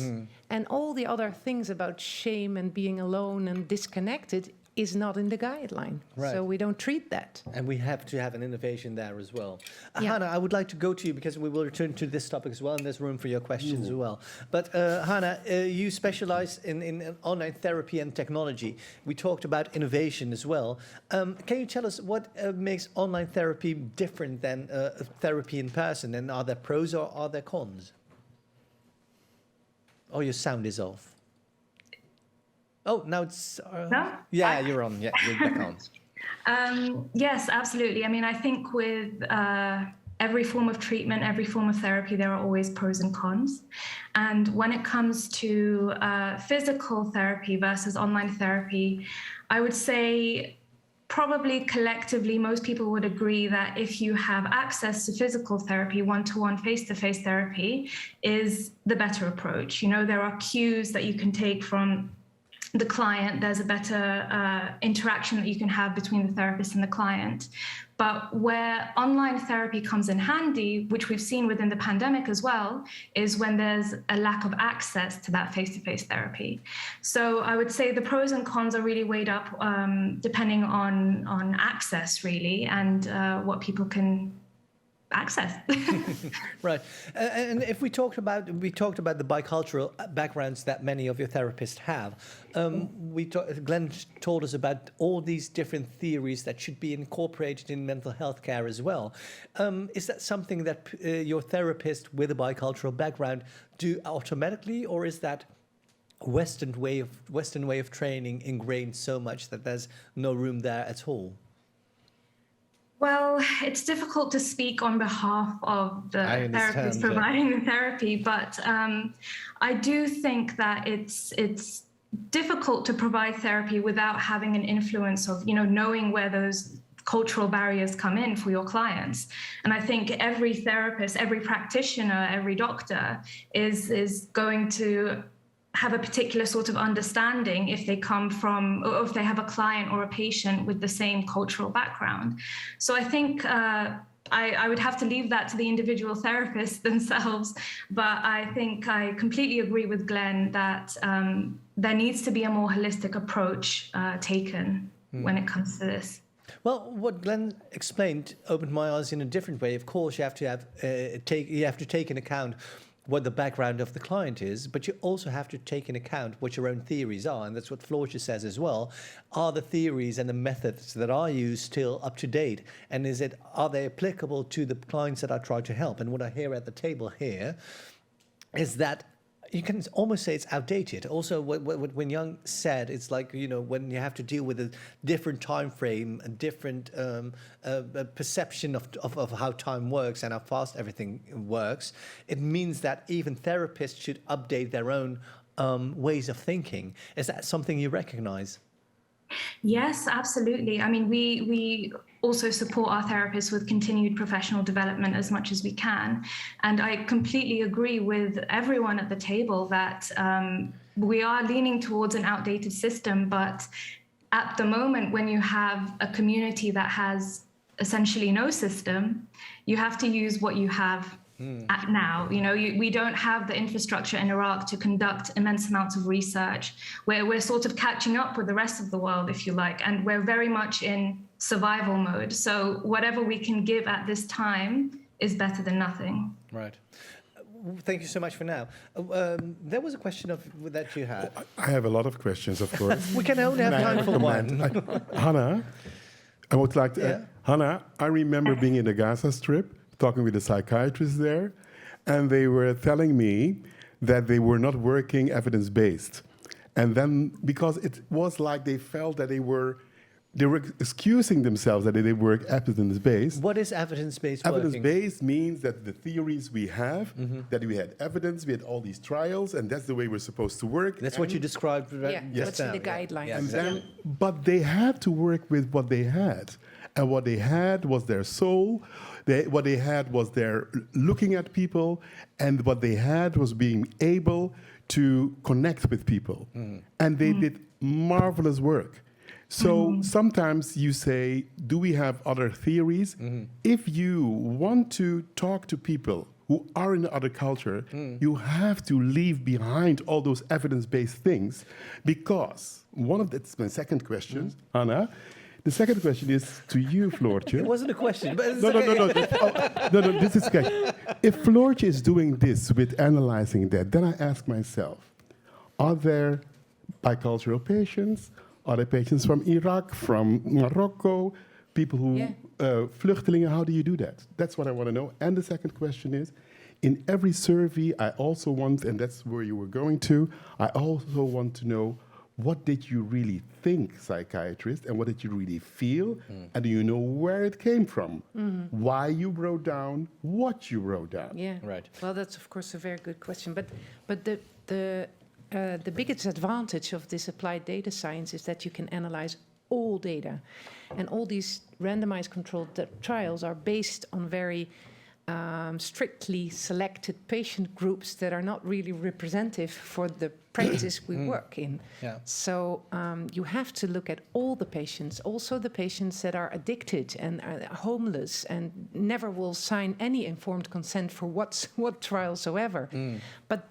and all the other things about shame and being alone and disconnected is not in the guideline. Right. So we don't treat that. And we have to have an innovation there as well. Yeah. Hana, I would like to go to you because we will return to this topic as well, and there's room for your questions as well. But Hana, you specialize in online therapy and technology. We talked about innovation as well. Can you tell us what makes online therapy different than therapy in person? And are there pros or are there cons? Oh, your sound is off. Oh, now it's... No? Yeah, you're on. Yeah, you're back on. Yes, absolutely. I mean, I think with every form of treatment, every form of therapy, there are always pros and cons. And when it comes to physical therapy versus online therapy, I would say probably collectively, most people would agree that if you have access to physical therapy, one-to-one, face-to-face therapy is the better approach. You know, there are cues that you can take from the client, there's a better interaction that you can have between the therapist and the client. But where online therapy comes in handy, which we've seen within the pandemic as well, is when there's a lack of access to that face-to-face therapy. So I would say the pros and cons are really weighed up depending on access, really, and what people can access. Right. And if we talked about the bicultural backgrounds that many of your therapists have, Glenn told us about all these different theories that should be incorporated in mental health care as well. Is that something that your therapist with a bicultural background do automatically, or is that Western way of training ingrained so much that there's no room there at all? Well, it's difficult to speak on behalf of the therapist providing the therapy, but I do think that it's difficult to provide therapy without having an influence of, you know, knowing where those cultural barriers come in for your clients. And I think every therapist, every practitioner, every doctor is going to have a particular sort of understanding if they come from, or if they have a client or a patient with the same cultural background. So I think I would have to leave that to the individual therapists themselves. But I think I completely agree with Glenn that there needs to be a more holistic approach taken when it comes to this. Well, what Glenn explained opened my eyes in a different way. Of course, you have to take in account what the background of the client is, but you also have to take in account what your own theories are, and that's what Floortje says as well. Are the theories and the methods that are used still up to date, and are they applicable to the clients that I try to help? And what I hear at the table here is that you can almost say it's outdated. Also, when Young said, it's like, you know, when you have to deal with a different time frame, a different perception of how time works and how fast everything works, it means that even therapists should update their own ways of thinking. Is that something you recognize? Yes, absolutely. I mean, we also support our therapists with continued professional development as much as we can. And I completely agree with everyone at the table that we are leaning towards an outdated system. But at the moment, when you have a community that has essentially no system, you have to use what you have at now. You know, we don't have the infrastructure in Iraq to conduct immense amounts of research, where we're sort of catching up with the rest of the world, if you like, and we're very much in survival mode. So whatever we can give at this time is better than nothing. Right. Thank you so much for now. There was a question that you had. I have a lot of questions, of course. We can only have time for one. Hana, I would like to... Hana, I remember being in the Gaza Strip, talking with the psychiatrists there, and they were telling me that they were not working evidence-based. And then, because it was like they felt that they were excusing themselves that they didn't work evidence-based. What is evidence-based working? Evidence-based means that the theories we have, that we had evidence, we had all these trials, and that's the way we're supposed to work. That's what you described what's in the guidelines. Yeah, and exactly. But they had to work with what they had. And what they had was their soul. What they had was their looking at people. And what they had was being able to connect with people. And they did marvelous work. So sometimes you say, do we have other theories? If you want to talk to people who are in the other culture, you have to leave behind all those evidence-based things, because that's my second question, Hana. The second question is to you, Floortje. It wasn't a question, but it's No, okay. this is okay. If Floortje is doing this with analyzing that, then I ask myself, are there bicultural patients? Are there patients from Iraq, from Morocco, people who, vluchtelingen, how do you do that? That's what I want to know. And the second question is, in every survey, I also want, and that's where you were going to, I also want to know, what did you really think, psychiatrist, and what did you really feel? And do you know where it came from? Why you wrote down what you wrote down? Yeah, Right. Well, that's of course a very good question. But the biggest advantage of this applied data science is that you can analyze all data, and all these randomized controlled trials are based on very strictly selected patient groups that are not really representative for the practice we work in. Yeah. So you have to look at all the patients, also the patients that are addicted and are homeless and never will sign any informed consent for what trial soever. But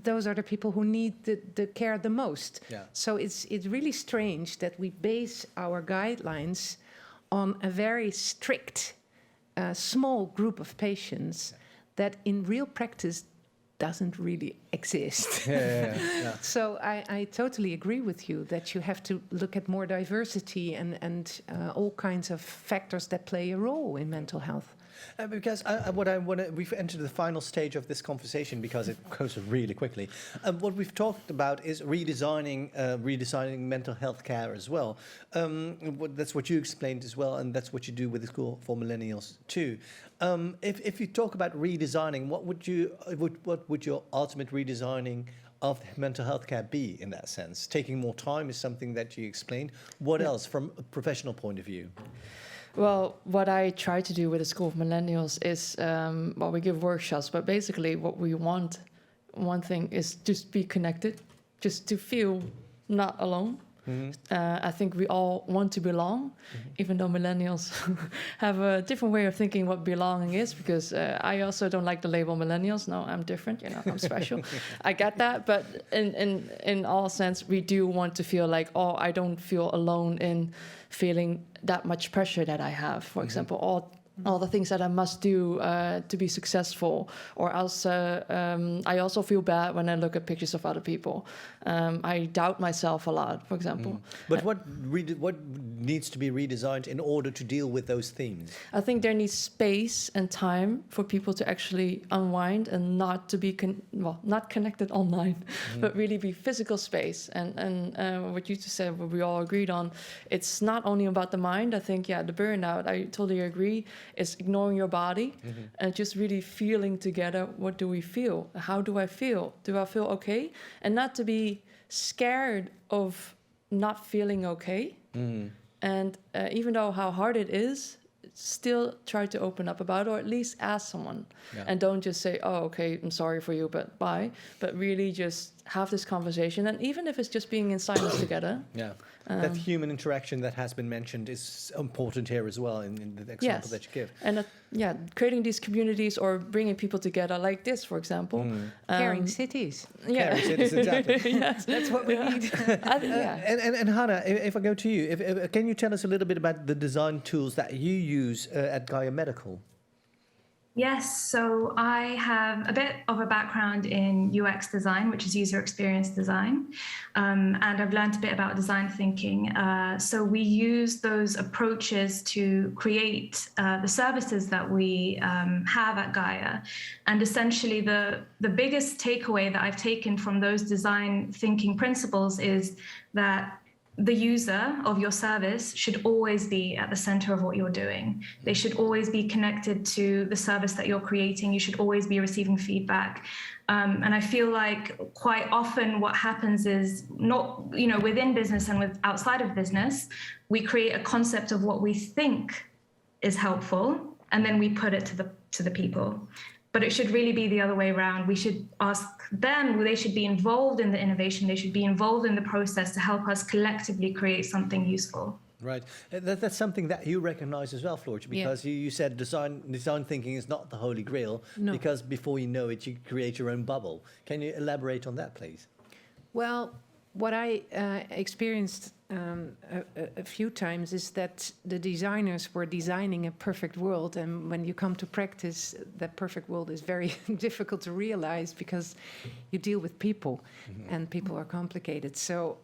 those are the people who need the care the most. Yeah. So it's really strange that we base our guidelines on a very strict small group of patients that in real practice doesn't really exist. Yeah. So I totally agree with you that you have to look at more diversity and all kinds of factors that play a role in mental health. Because we've entered the final stage of this conversation because it goes really quickly. What we've talked about is redesigning mental health care as well. That's what you explained as well, and that's what you do with the School for Millennials too. If you talk about redesigning, what would your ultimate redesigning of mental health care be in that sense? Taking more time is something that you explained. What else from a professional point of view? Well, what I try to do with the School of Millennials is, we give workshops, but basically what we want, one thing is just be connected, just to feel not alone. I think we all want to belong, even though millennials have a different way of thinking what belonging is, because I also don't like the label millennials. No, I'm different, I'm special. I get that, but in all sense, we do want to feel like, I don't feel alone in feeling that much pressure that I have. For example, all the things that I must do to be successful, or else I also feel bad when I look at pictures of other people. I doubt myself a lot, for example. But what needs to be redesigned in order to deal with those themes? I think there needs space and time for people to actually unwind and not to be not connected online, but really be physical space. And what you just said, what we all agreed on, it's not only about the mind. I think, the burnout, I totally agree, is ignoring your body and just really feeling together, what do we feel? How do I feel? Do I feel okay? And not to be scared of not feeling okay. And even though how hard it is, still try to open up about it, or at least ask someone. And don't just say, okay, I'm sorry for you, but bye. But really just have this conversation. And even if it's just being in silence together. That human interaction that has been mentioned is important here as well in the example that you give. And creating these communities or bringing people together like this, for example. Caring cities. Caring cities, exactly. That's what we need. And Hana, if I go to you, can you tell us a little bit about the design tools that you use at Gaia Medical? Yes, so I have a bit of a background in UX design, which is user experience design, and I've learned a bit about design thinking. So we use those approaches to create the services that we have at Gaia. And essentially the biggest takeaway that I've taken from those design thinking principles is that the user of your service should always be at the center of what you're doing. They should always be connected to the service that you're creating. You should always be receiving feedback. And I feel like quite often what happens is not, within business and outside of business, we create a concept of what we think is helpful, and then we put it to the people. But it should really be the other way around. We should ask them, they should be involved in the innovation, they should be involved in the process to help us collectively create something useful. Right. That's something that you recognize as well, Floortje, because you said design thinking is not the holy grail, No. because before you know it, you create your own bubble. Can you elaborate on that, please? Well, what I experienced a few times is that the designers were designing a perfect world, and when you come to practice, that perfect world is very difficult to realize because you deal with people, and people are complicated. So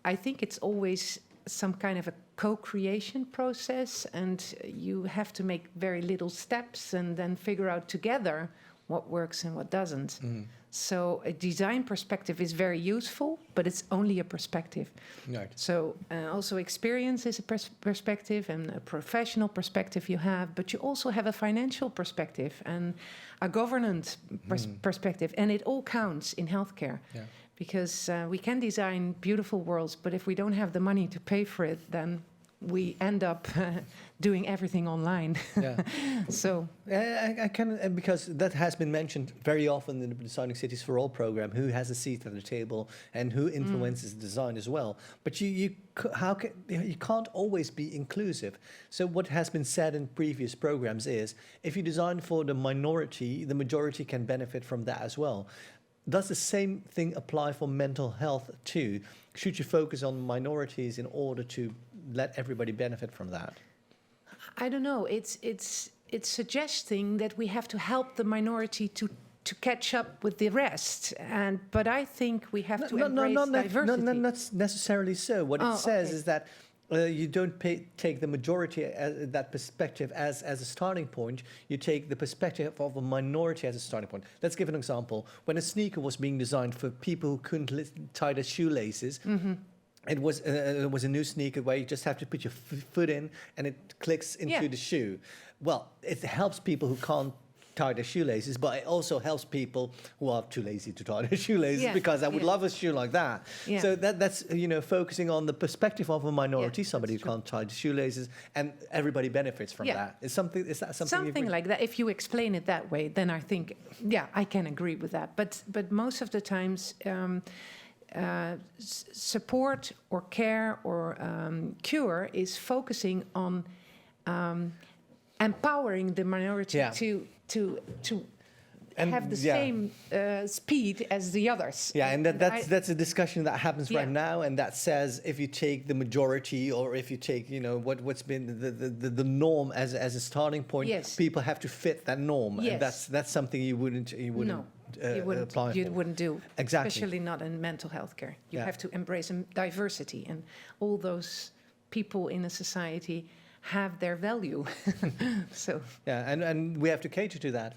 I think it's always some kind of a co-creation process, and you have to make very little steps and then figure out together what works and what doesn't. So a design perspective is very useful, but it's only a perspective. Right. So also experience is a perspective, and a professional perspective you have, but you also have a financial perspective and a governance perspective, and it all counts in healthcare. Yeah. Because we can design beautiful worlds, but if we don't have the money to pay for it, then we end up doing everything online. Yeah. So I can, because that has been mentioned very often in the Designing Cities for All program, who has a seat at the table and who influences design as well. But you can't always be inclusive. So what has been said in previous programs is, if you design for the minority, the majority can benefit from that as well. Does the same thing apply for mental health too? Should you focus on minorities in order to let everybody benefit from that? I don't know. It's suggesting that we have to help the minority to catch up with the rest, but I think we have to embrace diversity. Not necessarily so. What it says is that you don't take the majority that perspective as a starting point. You take the perspective of a minority as a starting point. Let's give an example. When a sneaker was being designed for people who couldn't tie their shoelaces, it was a new sneaker where you just have to put your foot in and it clicks into the shoe. Well, it helps people who can't tie their shoelaces, but it also helps people who are too lazy to tie their shoelaces, because I would love a shoe like that. Yeah. So that's focusing on the perspective of a minority, somebody who can't tie the shoelaces, and everybody benefits from that. Is that something like that? If you explain it that way, then I think I can agree with that. But most of the times, support or care or cure is focusing on empowering the minority to have the same speed as the others. Yeah, and that's a discussion that happens right now, and that says if you take the majority, or if you take what's been the norm as a starting point, people have to fit that norm, and that's something you wouldn't apply. You wouldn't do, exactly, especially not in mental health care. You have to embrace diversity, and all those people in a society have their value. So and we have to cater to that.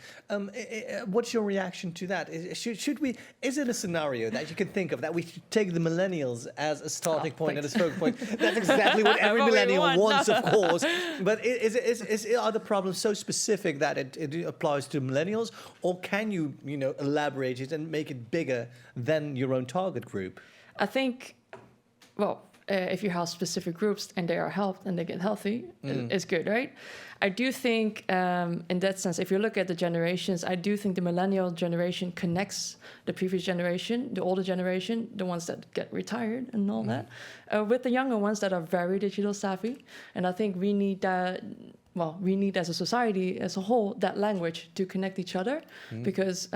What's your reaction to that? Should we? Is it a scenario that you can think of that we should take the millennials as a starting point and a focal point? That's exactly what every millennial wants, of course. But are the problems so specific that it applies to millennials, or can you elaborate it and make it bigger than your own target group? I think, if you have specific groups and they are helped and they get healthy, it's good, right? I do think, in that sense, if you look at the generations, I do think the millennial generation connects the previous generation, the older generation, the ones that get retired and all that, with the younger ones that are very digital savvy. And I think we need that. Well, we need as a society as a whole that language to connect each other, because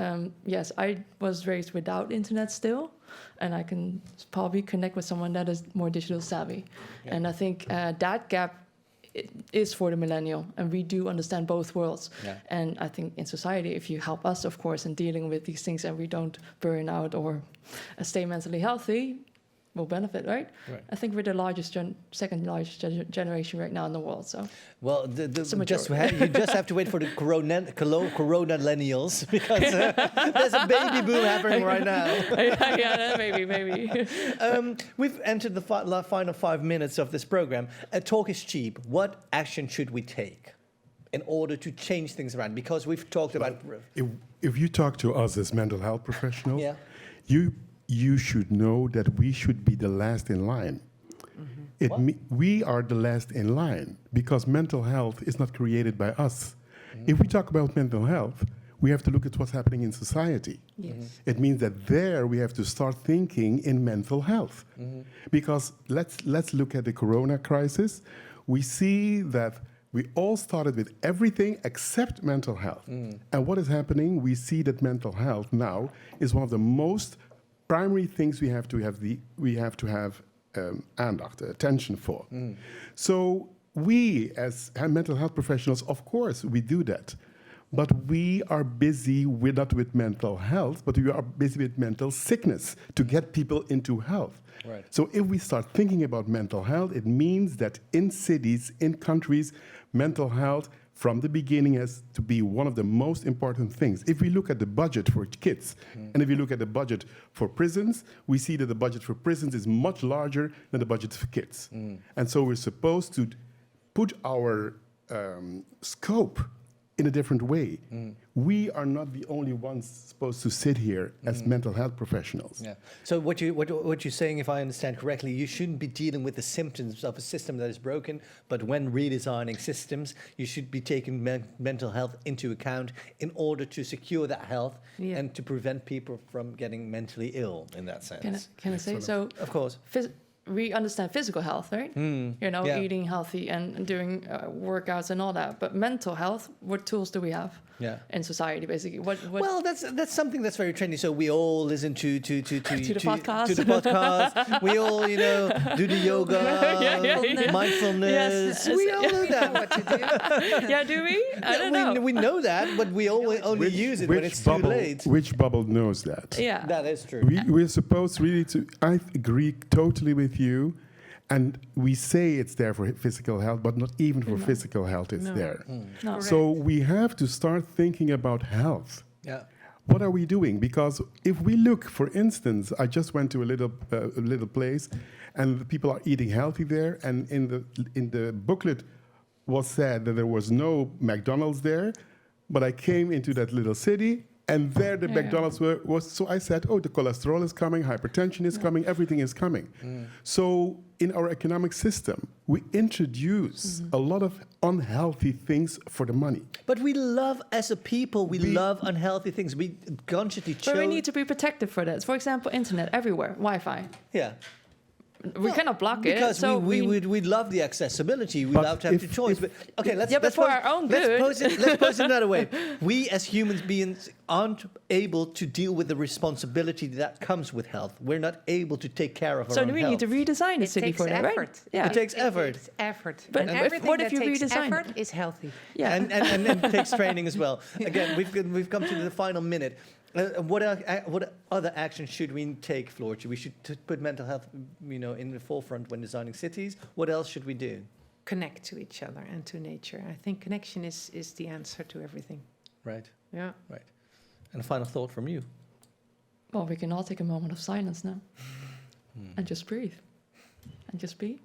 yes, I was raised without internet still, and I can probably connect with someone that is more digital savvy. And I think that gap is for the millennial, and we do understand both worlds. And I think in society, if you help us, of course, in dealing with these things and we don't burn out or stay mentally healthy, will benefit, right? I think we're the second largest generation right now in the world. So, well, you just have to wait for the corona millennials, because there's a baby boom happening right now. maybe. We've entered the final 5 minutes of this program. Talk is cheap. What action should we take in order to change things around? Because we've talked about. If you talk to us as mental health professionals, you should know that we should be the last in line. We are the last in line because mental health is not created by us. If we talk about mental health, we have to look at what's happening in society. Yes. It means that there we have to start thinking in mental health. Because let's look at the corona crisis. We see that we all started with everything except mental health. And what is happening? We see that mental health now is one of the most primary things we have to have aandacht, attention for. So we, as mental health professionals, of course, we do that. But we are busy not with mental health, but we are busy with mental sickness to get people into health. Right. So if we start thinking about mental health, it means that in cities, in countries, mental health from the beginning has to be one of the most important things. If we look at the budget for kids, and if we look at the budget for prisons, we see that the budget for prisons is much larger than the budget for kids. And so we're supposed to put our scope in a different way. We are not the only ones supposed to sit here as mental health professionals. Yeah. So what you're saying, if I understand correctly, you shouldn't be dealing with the symptoms of a system that is broken, but when redesigning systems, you should be taking mental health into account in order to secure that health and to prevent people from getting mentally ill in that sense. Can I say so? Of course. We understand physical health, right? Eating healthy and doing workouts and all that. But mental health, what tools do we have in society, basically? What? Well, that's something that's very trendy. So we all listen to the podcast. To the podcast. We all, do the yoga, mindfulness. Yes. We all know that. What to do. Yeah, do we? I don't know. We know that, but we only use it when it's too late. Which bubble knows that? Yeah. That is true. We're supposed really to, I agree totally with you, and we say it's there for physical health, but not even for physical health it's there. No. So we have to start thinking about health. Yeah. What are we doing? Because if we look, for instance, I just went to a little place, and the people are eating healthy there, and in the booklet was said that there was no McDonald's there, but I came into that little city, and there the McDonald's was. So I said, oh, the cholesterol is coming, hypertension is coming, everything is coming. So in our economic system, we introduce a lot of unhealthy things for the money. But we love, as a people, we love unhealthy things. We consciously chose. But we need to be protected for that. For example, internet everywhere, Wi-Fi. Yeah. We cannot block it. Because So we love the accessibility. We love to have the choice. But okay, let's but for our own good. Let's pose it another way. We as human beings aren't able to deal with the responsibility that comes with health. We're not able to take care of our own we health. need to redesign the city for that, right? Effort. Yeah. It takes effort. It's effort. But And if- everything what that if you takes redesign effort it? is healthy. Yeah. And it takes training as well. Again, we've come to the final minute. What other actions should we take, Floortje? We should put mental health, in the forefront when designing cities. What else should we do? Connect to each other and to nature. I think connection is the answer to everything. Right. Yeah. Right. And a final thought from you. Well, we can all take a moment of silence now and just breathe and just be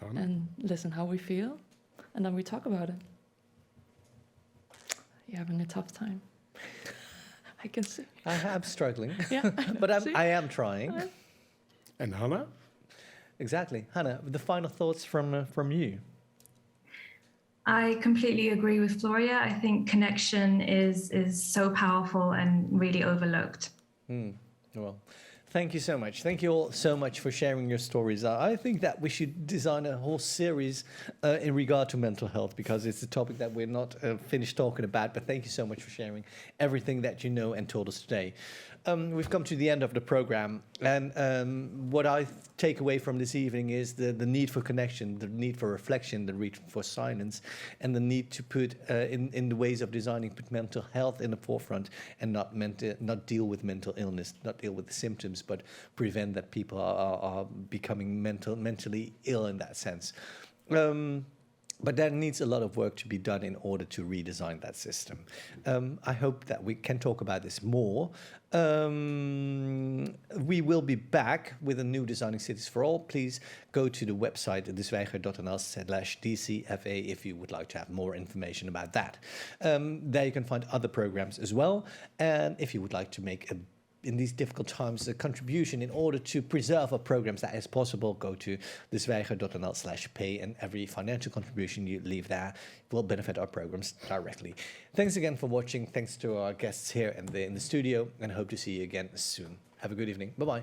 and listen how we feel, and then we talk about it. You're having a tough time. I can see. I am struggling. Yeah. But See? I am trying. And Hana? Exactly. Hana, the final thoughts from you. I completely agree with Floria. I think connection is so powerful and really overlooked. Well, thank you so much. Thank you all so much for sharing your stories. I think that we should design a whole series in regard to mental health, because it's a topic that we're not finished talking about. But thank you so much for sharing everything that you know and told us today. We've come to the end of the program, and what I take away from this evening is the need for connection, the need for reflection, the need for silence, and the need to put in the ways of designing, put mental health in the forefront, and not deal with mental illness, not deal with the symptoms, but prevent that people are becoming mentally ill in that sense. But there needs a lot of work to be done in order to redesign that system. I hope that we can talk about this more. We will be back with a new Designing Cities for All. Please go to the website deswijger.nl/DCFA if you would like to have more information about that. There you can find other programs as well. And if you would like to make a in these difficult times, a contribution in order to preserve our programs that is possible, go to deswijger.nl/pay, and every financial contribution you leave there will benefit our programs directly. Thanks again for watching. Thanks to our guests here in the studio, and hope to see you again soon. Have a good evening. Bye-bye.